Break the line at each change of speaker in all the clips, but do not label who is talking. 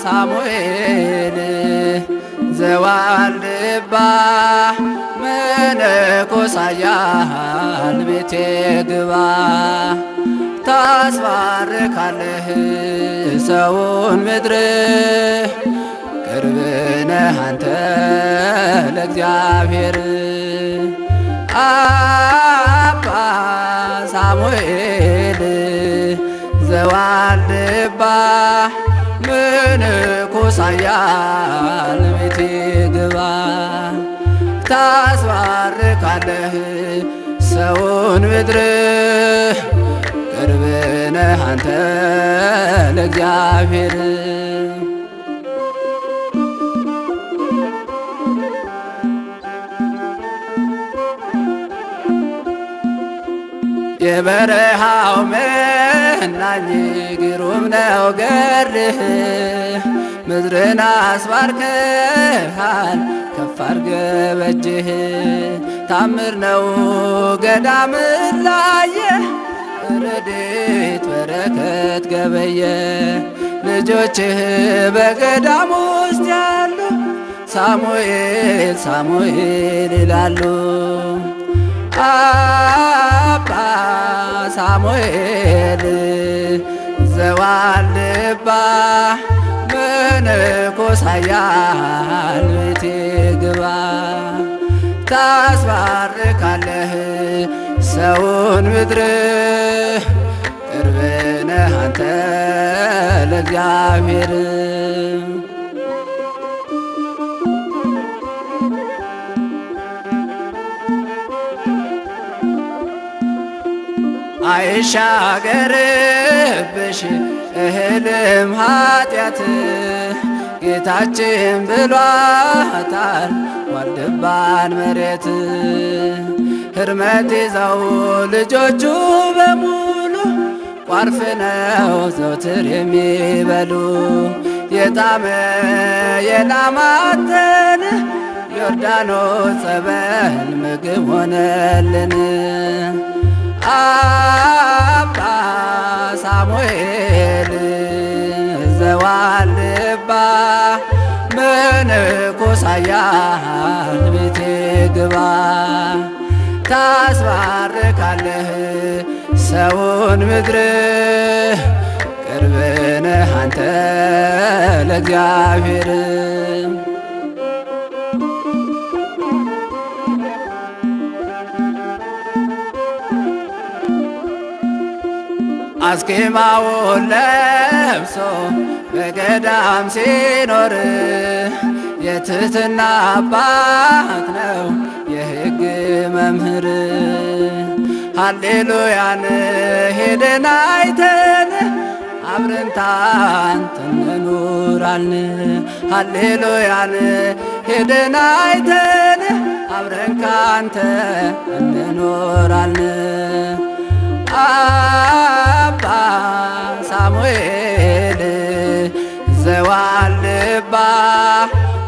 ሳሙኤል ዘዋልድባ መነኮሳያን ቤቴ ግባ ታስባርካለህ ሰውን ምድር ቅርብ ነህ አንተ ለእግዚአብሔር። አባ ሳሙኤል ዘዋልድባ መነኮሳያን ቤቴ ግባ ታስባርካለህ ሰውን ምድር ቅርብ ነህ አንተ ለእግዚአብሔር። የበረሃው መናኝ ግሩም ነው ገድልህ ምድርን አስባርከሃል ከፍ አድርገህ በእጅህ ታምር ነው ገዳምን ላየ ረድኤት በረከት ገበየ ልጆችህ በገዳም ውስጥ ያሉ ሳሙኤል ሳሙኤል ይላሉ። አባ ሳሙኤል ዘዋልድባ መነኮሳያን ቤቴ ግባ ታስባርካለህ ሰውን ምድር ቅርብ ነህ አንተ ለእግዚአብሔር። አይሻገርብሽ እህልም ኃጢአት ጌታችን ብሏታል ዋልድባን መሬት። ሕርመት ይዘው ልጆቹ በሙሉ ቋርፍ ነው ዘውትር የሚበሉ የጣመ የላማተን ዮርዳኖስ ጸበል ምግብ ሆነልን። አባ ሳሙኤል ዘዋልድባ መነኮሳያን ቤቴ ግባ ታስባርካለህ ሰውን ምድር ቅርብ ነህ አንተ ለእግዚአብሔር። አስኬማውን ለብሶ በገዳም ሲኖር የትህትና አባት ነው የሕግ መምህር። ሃሌሉያን ሄደን አይተን አብረን ካንተ እንኖራለን። ሃሌሉያን ሄደን አይተን አብረን ካንተ እንኖራለን። አባ ሳሙኤል ዘዋልድባ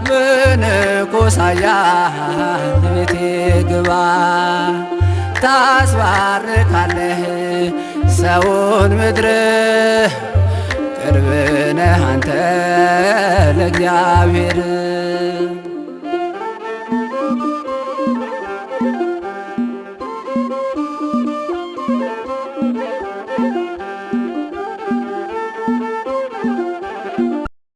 መነኮሳያን ቤቴ ግባ ታስባርካለህ ሰውን ምድር ቅርብ ነህ አንተ ለእግዚአብሔር።